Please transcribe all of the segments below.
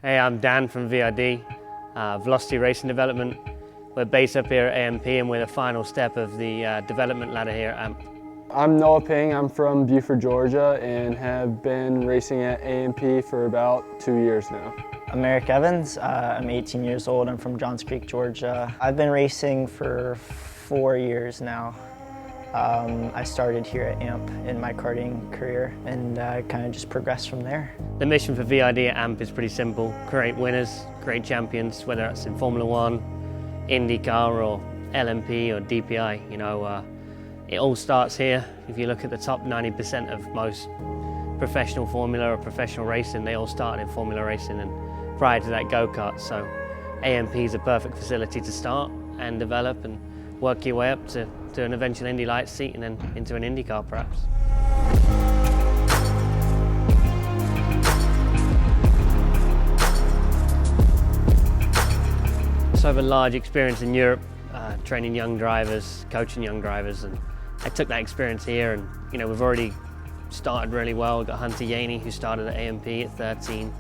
Hey, I'm Dan from VRD, Velocity Racing Development. We're based up here at AMP and we're the final step of the development ladder here at AMP. I'm Noah Ping, I'm from Buford, Georgia, and have been racing at AMP for about 2 years now. I'm Eric Evans, I'm 18 years old, I'm from Johns Creek, Georgia. I've been racing for 4 years now. I started here at AMP in my karting career and kind of just progressed from there. The mission for VRD at AMP is pretty simple: create winners, create champions, whether it's in Formula 1, IndyCar or LMP or DPI. It all starts here. If you look at the top 90% of most professional formula or professional racing, they all started in formula racing and prior to that go-kart. So AMP is a perfect facility to start and develop and work your way up to an eventual Indy Lights seat and then into an IndyCar perhaps. So I have a large experience in Europe, training young drivers, coaching young drivers, and I took that experience here and we've already started really well. We've got Hunter Yaney, who started at AMP at 13,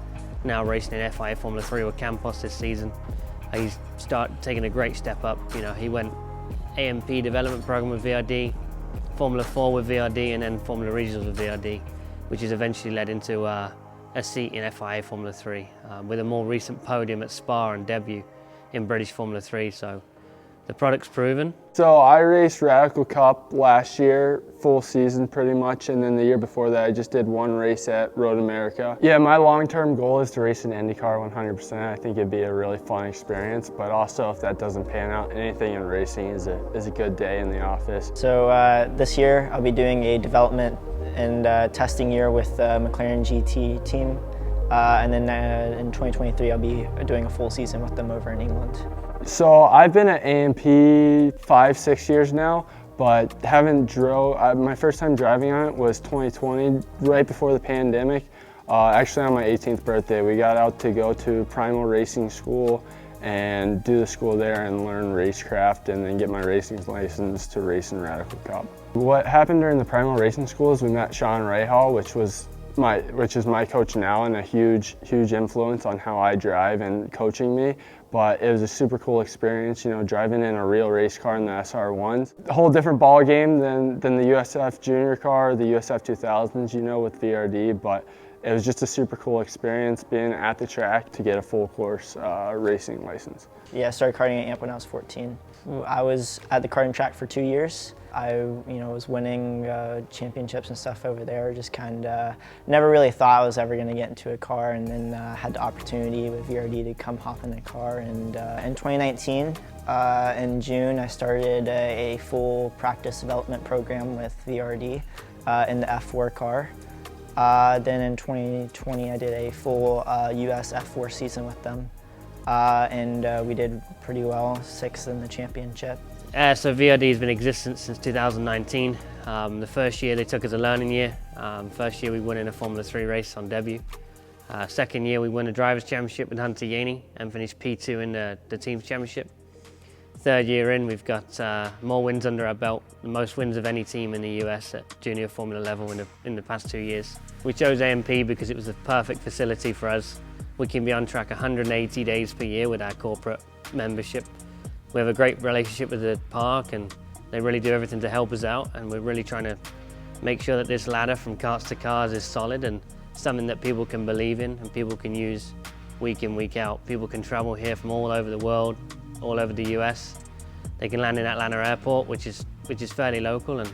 now racing in FIA Formula 3 with Campos this season. He's taking a great step up. He went AMP development program with VRD, Formula 4 with VRD, and then Formula Regionals with VRD, which has eventually led into a seat in FIA Formula 3, with a more recent podium at Spa and debut in British Formula 3. So the product's proven. So I raced Radical Cup last year, full season pretty much, and then the year before that I just did one race at Road America. Yeah, my long-term goal is to race in IndyCar 100%. I think it'd be a really fun experience, but also if that doesn't pan out, anything in racing is a good day in the office. So this year I'll be doing a development and testing year with the McLaren GT team. And then in 2023 I'll be doing a full season with them over in England. So I've been at AMP 5-6 years now, but haven't drove. My first time driving on it was 2020, right before the pandemic. Actually on my 18th birthday, we got out to go to Primal Racing School and do the school there and learn racecraft and then get my racing license to race in Radical Cup. What happened during the Primal Racing School is we met Sean Rahal, which is my coach now and a huge influence on how I drive and coaching me. But it was a super cool experience, driving in a real race car in the SR1s. A whole different ball game than the USF Junior car, the USF 2000s, with VRD. But it was just a super cool experience being at the track to get a full course racing license. Yeah, I started karting at AMP when I was 14. I was at the karting track for 2 years. I was winning championships and stuff over there. Just never really thought I was ever going to get into a car, and then had the opportunity with VRD to come hop in the car. And in 2019, in June, I started a full practice development program with VRD in the F4 car. Then in 2020, I did a full US F4 season with them. And we did pretty well, 6th in the championship. So VRD has been in existence since 2019. The first year they took as a learning year. First year we won in a Formula 3 race on debut. Second year we won a Drivers' Championship with Hunter Yaney and finished P2 in the Teams' Championship. Third year in, we've got more wins under our belt, the most wins of any team in the US at junior Formula level in the past 2 years. We chose AMP because it was the perfect facility for us. We can be on track 180 days per year with our corporate membership. We have a great relationship with the park and they really do everything to help us out, and we're really trying to make sure that this ladder from karts to cars is solid and something that people can believe in and people can use week in, week out. People can travel here from all over the world, all over the US. They can land in Atlanta Airport, which is fairly local, and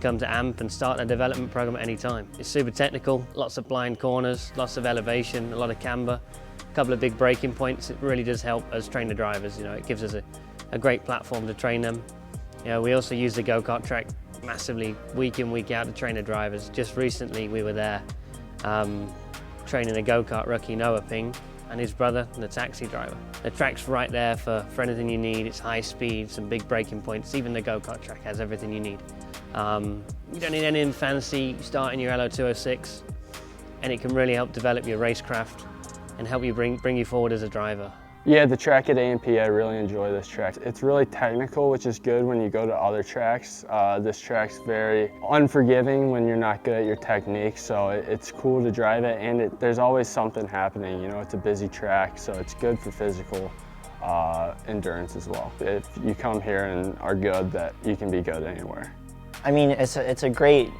come to AMP and start a development program at any time. It's super technical, lots of blind corners, lots of elevation, a lot of camber, a couple of big braking points. It really does help us train the drivers. It gives us a great platform to train them. We also use the go-kart track massively week in, week out to train the drivers. Just recently we were there training a go-kart rookie, Noah Ping, and his brother, the taxi driver. The track's right there for anything you need. It's high speed, some big braking points. Even the go-kart track has everything you need. You don't need anything fancy. You start in your LO206 and it can really help develop your racecraft and help you bring you forward as a driver. Yeah, the track at AMP, I really enjoy this track. It's really technical, which is good when you go to other tracks. This track's very unforgiving when you're not good at your technique, so it's cool to drive it, and there's always something happening. You know, it's a busy track, so it's good for physical endurance as well. If you come here and are good, that you can be good anywhere. I mean, it's a great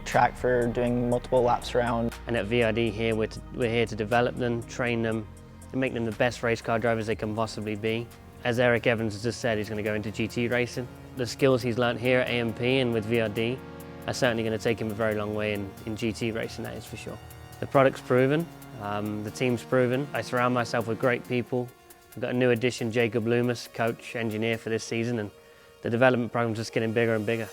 track for doing multiple laps around. And at VRD here, we're here to develop them, train them, and make them the best race car drivers they can possibly be. As Eric Evans has just said, he's going to go into GT racing. The skills he's learnt here at AMP and with VRD are certainly going to take him a very long way in GT racing, that is for sure. The product's proven, the team's proven. I surround myself with great people. I've got a new addition, Jacob Loomis, coach, engineer for this season, and the development program's just getting bigger and bigger.